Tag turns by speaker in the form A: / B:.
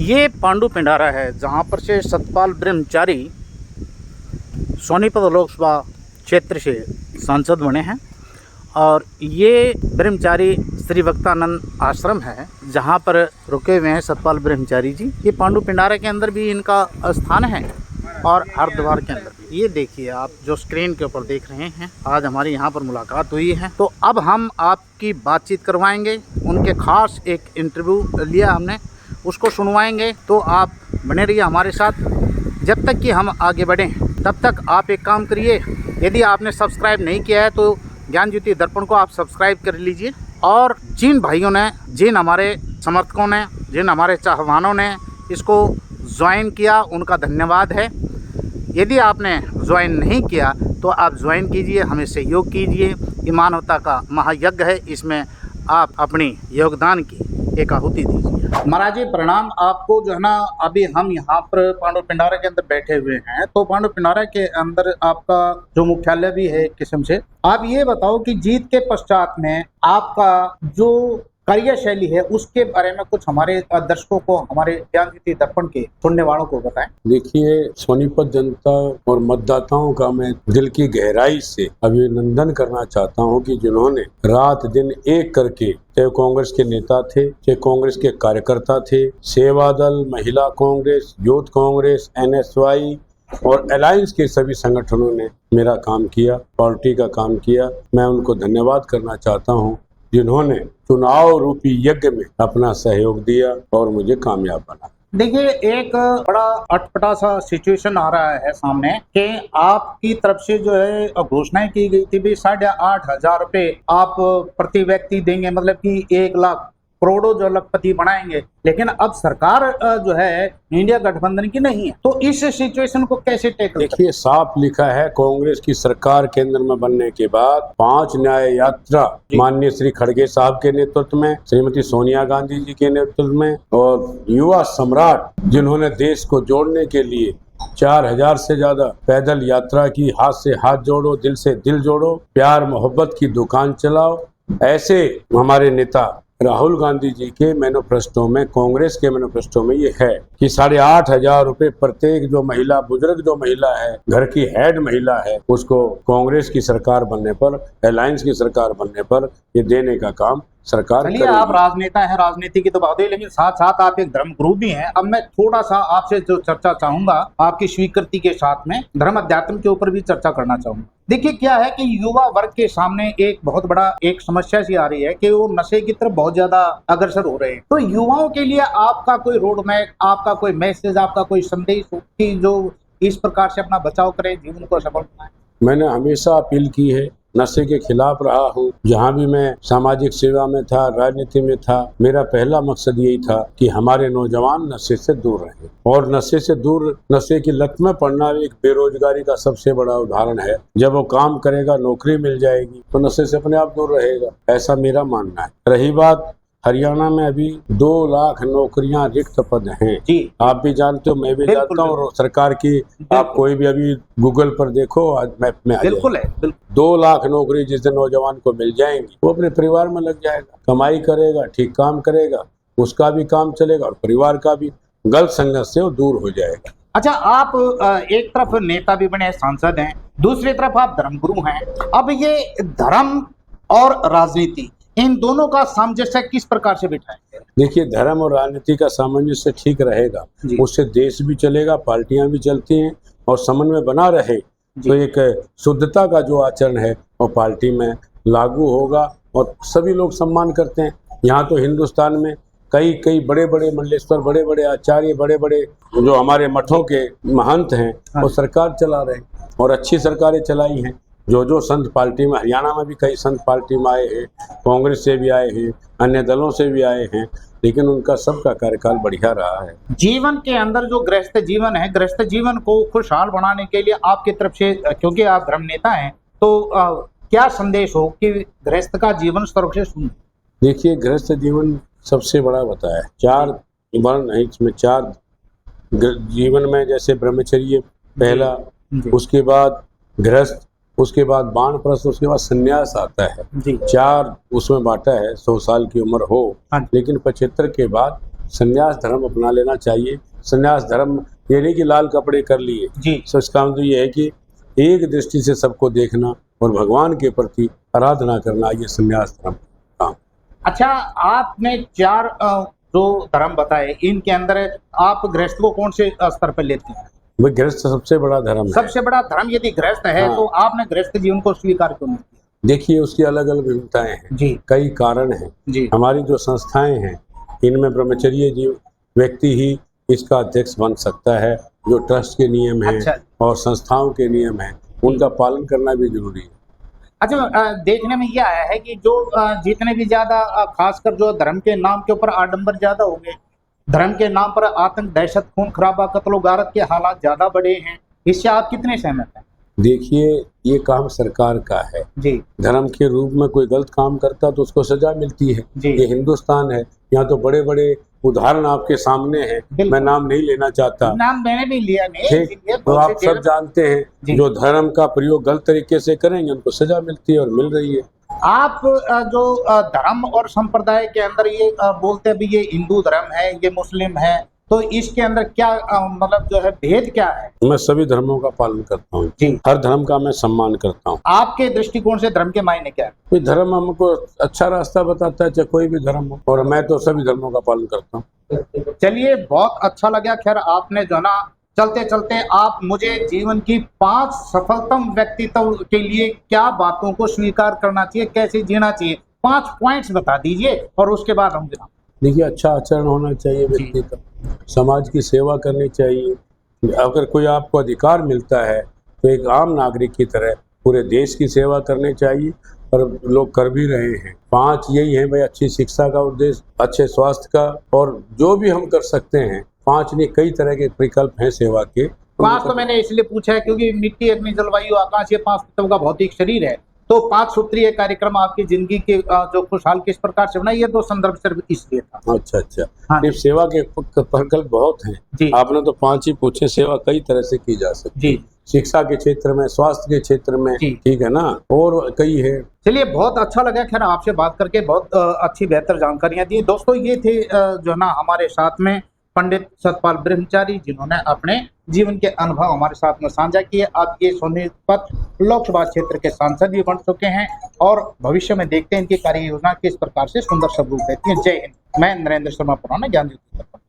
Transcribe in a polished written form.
A: ये पांडु पिंडारा है जहाँ पर से सतपाल ब्रह्मचारी सोनीपत लोकसभा क्षेत्र से सांसद बने हैं। और ये ब्रह्मचारी श्री भक्तानंद आश्रम है जहाँ पर रुके हुए हैं सतपाल ब्रह्मचारी जी। ये पांडु पिंडारा के अंदर भी इनका स्थान है और हरिद्वार के अंदर भी। ये देखिए आप जो स्क्रीन के ऊपर देख रहे हैं, आज हमारी यहाँ पर मुलाकात हुई है। तो अब हम आपकी बातचीत करवाएंगे, उनके खास एक इंटरव्यू लिया हमने, उसको सुनवाएंगे। तो आप बने रहिए हमारे साथ। जब तक कि हम आगे बढ़ें तब तक आप एक काम करिए, यदि आपने सब्सक्राइब नहीं किया है तो ज्ञान ज्योति दर्पण को आप सब्सक्राइब कर लीजिए। और जिन भाइयों ने, जिन हमारे समर्थकों ने, जिन हमारे चाहवानों ने इसको ज्वाइन किया, उनका धन्यवाद है। यदि आपने ज्वाइन नहीं किया तो आप ज्वाइन कीजिए, हमें सहयोग कीजिए। ये मानवता का महायज्ञ है, इसमें आप अपनी योगदान की एक आहुति दीजिए। महाराज जी प्रणाम आपको। जो है ना, अभी हम यहाँ पर पांडु पिंडारा के अंदर बैठे हुए हैं। तो पांडु पिंडारा के अंदर आपका जो मुख्यालय भी है एक किस्म से। आप ये बताओ कि जीत के पश्चात में आपका जो कार्यशैली है उसके बारे में कुछ हमारे दर्शकों को, हमारे ज्ञान ज्योति दर्पण के सुनने वालों को बताएं।
B: देखिए, सोनीपत जनता और मतदाताओं का मैं दिल की गहराई से अभिनंदन करना चाहता हूं कि जिन्होंने रात दिन एक करके, चाहे कांग्रेस के नेता थे, चाहे कांग्रेस के कार्यकर्ता थे, सेवा दल, महिला कांग्रेस, यूथ कांग्रेस, NSY और अलायंस के सभी संगठनों ने मेरा काम किया, पार्टी का काम किया। मैं उनको धन्यवाद करना चाहता हूँ जिन्होंने चुनाव रूपी यज्ञ में अपना सहयोग दिया और मुझे कामयाब बना।
A: देखिए, एक बड़ा अटपटा सा सिचुएशन आ रहा है सामने कि आपकी तरफ से जो है घोषणाएं की गई थी भी 8,500 रुपए आप प्रति व्यक्ति देंगे, मतलब कि 1 लाख करोड़ों जो लखपति बनाएंगे। लेकिन अब सरकार जो है इंडिया गठबंधन की नहीं है, तो इस सिचुएशन को कैसे टैकल?
B: देखिए, साफ लिखा है, कांग्रेस की सरकार केंद्र में बनने के बाद 5 न्याय यात्रा माननीय श्री खड़गे साहब के नेतृत्व में, श्रीमती सोनिया गांधी जी के नेतृत्व में और युवा सम्राट जिन्होंने देश को जोड़ने के लिए 4,000 से ज्यादा पैदल यात्रा की, हाथ से हाथ जोड़ो, दिल से दिल जोड़ो, प्यार मोहब्बत की दुकान चलाओ, ऐसे हमारे नेता राहुल गांधी जी के मैनिफेस्टो में, कांग्रेस के मैनिफेस्टो में ये है कि 8,500 रुपए प्रत्येक जो महिला, बुजुर्ग जो महिला है, घर की हेड महिला है, उसको कांग्रेस की सरकार बनने पर, अलायंस की सरकार बनने पर ये देने का काम सरकार करेगी।
A: आप राजनेता हैं, राजनीति की तो बात है, लेकिन साथ साथ आप एक धर्मगुरु भी हैं। अब मैं थोड़ा सा आपसे जो चर्चा चाहूंगा, आपकी स्वीकृति के साथ में धर्म अध्यात्म के ऊपर भी चर्चा करना चाहूंगा। देखिए, क्या है कि युवा वर्ग के सामने एक बहुत बड़ा एक समस्या सी आ रही है कि वो नशे की तरफ बहुत ज्यादा अग्रसर हो रहे हैं। तो युवाओं के लिए आपका कोई रोड मैप, आपका कोई मैसेज, आपका कोई संदेश हो कि जो इस प्रकार से अपना बचाव करें, जीवन को सफल बनाएं?
B: मैंने हमेशा अपील की है, नशे के खिलाफ रहा हूँ। जहाँ भी मैं सामाजिक सेवा में था, राजनीति में था, मेरा पहला मकसद यही था कि हमारे नौजवान नशे से दूर रहें। और नशे से दूर, नशे की लत में पड़ना एक बेरोजगारी का सबसे बड़ा उदाहरण है। जब वो काम करेगा, नौकरी मिल जाएगी, तो नशे से अपने आप दूर रहेगा, ऐसा मेरा मानना है। रही बात हरियाणा में, अभी 2 लाख नौकरियां रिक्त पद हैं जी। आप भी जानते हो, मैं भी जानता हूँ, और सरकार की आप कोई भी अभी गूगल पर देखो, आज मैप में आ जाएगा। 2 लाख नौकरी जिस दिन नौजवान को मिल जाएंगी, वो अपने परिवार में लग जाएगा, कमाई करेगा, ठीक काम करेगा, उसका भी काम चलेगा और परिवार का भी, गलत संगत से वो दूर हो जाएगा।
A: अच्छा, आप एक तरफ नेता भी बने, सांसद हैं, दूसरी तरफ आप धर्मगुरु हैं। अब ये धर्म और राजनीति, इन दोनों का सामंजस्य किस प्रकार से बिठाएंगे?
B: देखिए, धर्म और राजनीति का सामंजस्य ठीक रहेगा, उससे देश भी चलेगा, पार्टियां भी चलती हैं और समन्वय बना रहे, तो एक शुद्धता का जो आचरण है वो पार्टी में लागू होगा और सभी लोग सम्मान करते हैं। यहाँ तो हिंदुस्तान में कई बड़े बड़े मंडलेश्वर, बड़े बड़े आचार्य, बड़े बड़े जो हमारे मठों के महंत हैं, वो सरकार चला रहे हैं और अच्छी सरकारें चलाई हैं। जो संत पार्टी में, हरियाणा में भी कई संत पार्टी में आए हैं, कांग्रेस से भी आए हैं, अन्य दलों से भी आए हैं, लेकिन उनका सबका कार्यकाल बढ़िया रहा है।
A: जीवन के अंदर जो गृहस्थ जीवन है, गृहस्थ जीवन को खुशहाल बनाने के लिए आपकी तरफ से, क्योंकि आप धर्म नेता हैं, तो क्या संदेश हो कि गृहस्थ का जीवन सुरक्षित?
B: देखिए, गृहस्थ जीवन सबसे बड़ा बताया, 4 वर्ण है इसमें, 4 जीवन में, जैसे ब्रह्मचर्य पहला, उसके बाद गृहस्थ, उसके बाद वानप्रस्थ, उसके बाद संन्यास आता है जी। 4 उसमें बांटा है, 100 साल की उम्र हो, लेकिन 75 के बाद संन्यास धर्म अपना लेना चाहिए। संन्यास धर्म ये नहीं कि लाल कपड़े कर लिए
A: जी।
B: सो इसका मतलब ये है कि एक दृष्टि से सबको देखना और भगवान के प्रति आराधना करना, ये संन्यास धर्म काम।
A: अच्छा, आपने चार जो धर्म बताए, इनके अंदर आप गृहस्थ को कौन से स्तर पर लेते हैं?
B: वह गृहस्थ सबसे बड़ा धर्म है।
A: सबसे बड़ा धर्म यदि गृहस्थ है,
B: हाँ।
A: तो आपने गृहस्थ जीवन को स्वीकार क्यों नहीं किया?
B: देखिए उसकी अलग अलग विभिन्नताएं हैं,
A: जी
B: कई कारण हैं।
A: जी
B: हमारी जो संस्थाएं हैं इनमें ब्रह्मचर्य जीव व्यक्ति ही इसका अध्यक्ष बन सकता है। जो ट्रस्ट के नियम हैं
A: अच्छा।
B: और संस्थाओं के नियम हैं उनका पालन करना भी जरूरी है।
A: अच्छा, देखने में ये आया है कि जो जितने भी ज्यादा खासकर जो धर्म के नाम के ऊपर आडंबर ज्यादा हो गए, धर्म के नाम पर आतंक, दहशत, खून खराबा, कत्लो गारत के हालात ज्यादा बढ़े हैं, इससे आप कितने सहमत हैं?
B: देखिए ये काम सरकार का है।
A: जी
B: धर्म के रूप में कोई गलत काम करता तो उसको सजा मिलती है।
A: जी।
B: ये हिंदुस्तान है, यहाँ तो बड़े बड़े उदाहरण आपके सामने हैं।
A: बिल्कुल।
B: मैं नाम नहीं लेना चाहता,
A: नाम मैंने भी लिया नहीं,
B: ठीक,
A: इसलिए
B: तो
A: बहुत
B: आप
A: से
B: सब
A: जेल-
B: जानते हैं
A: जी।
B: जो धर्म का प्रयोग गलत तरीके से करेंगे उनको सजा मिलती है और मिल रही है।
A: आप जो धर्म और संप्रदाय के अंदर ये बोलते हैं भी ये हिंदू धर्म है, ये मुस्लिम है, तो इसके अंदर क्या मतलब जो है भेद क्या है?
B: मैं सभी धर्मों का पालन करता हूँ,
A: जी।
B: हर धर्म का मैं सम्मान करता हूँ।
A: आपके दृष्टिकोण से धर्म के मायने क्या है?
B: कोई धर्म हमको अच्छा रास्ता बताता है, चाहे कोई भी धर्म हो, और मैं तो सभी धर्मों का पालन करता हूँ।
A: चलिए, बहुत अच्छा लगा। खैर, आपने जो ना चलते चलते आप मुझे जीवन की 5 सफलतम व्यक्तित्व के लिए क्या बातों को स्वीकार करना चाहिए, कैसे जीना चाहिए, 5 पॉइंट्स बता दीजिए और उसके बाद हम गिना।
B: देखिए अच्छा आचरण होना चाहिए व्यक्ति का, समाज की सेवा करनी चाहिए। अगर कोई आपको अधिकार मिलता है तो एक आम नागरिक की तरह पूरे देश की सेवा करनी चाहिए, और लोग कर भी रहे हैं। 5 यही है भाई, अच्छी शिक्षा का उद्देश्य, अच्छे स्वास्थ्य का, और जो भी हम कर सकते हैं। 5 नहीं, कई तरह के विकल्प हैं सेवा के।
A: 5 तो मैंने इसलिए पूछा है क्योंकि मिट्टी, अग्नि, जलवायु, आकाश, ये 5 तत्वों का भौतिक शरीर है। तो 5 सूत्रीय कार्यक्रम आपकी जिंदगी के जो खुशहाल किस प्रकार से बनाई, ये तो संदर्भ सिर्फ इसलिए था।
B: अच्छा अच्छा।
A: हाँ
B: सिर्फ सेवा के प्रकल्प बहुत हैं।
A: जी
B: आपने तो 5 ही पूछे, सेवा कई तरह से की जा सकती
A: जी।
B: है। शिक्षा के क्षेत्र में, स्वास्थ्य के क्षेत्र में,
A: जी।
B: ठीक है ना, और कई है।
A: चलिए, बहुत अच्छा लगा खैर आपसे बात करके, बहुत अच्छी बेहतर जानकारियां दी। दोस्तों, ये थे जो ना हमारे साथ में पंडित सतपाल ब्रह्मचारी, जिन्होंने अपने जीवन के अनुभव हमारे साथ में साझा किए। अब ये सोनीपत लोकसभा क्षेत्र के सांसद भी बन चुके हैं और भविष्य में देखते हैं इनकी कार्य योजना किस प्रकार से सुंदर स्वरूप देती है। जय हिंद। मैं नरेंद्र शर्मा पुराना, ज्ञान ज्योति।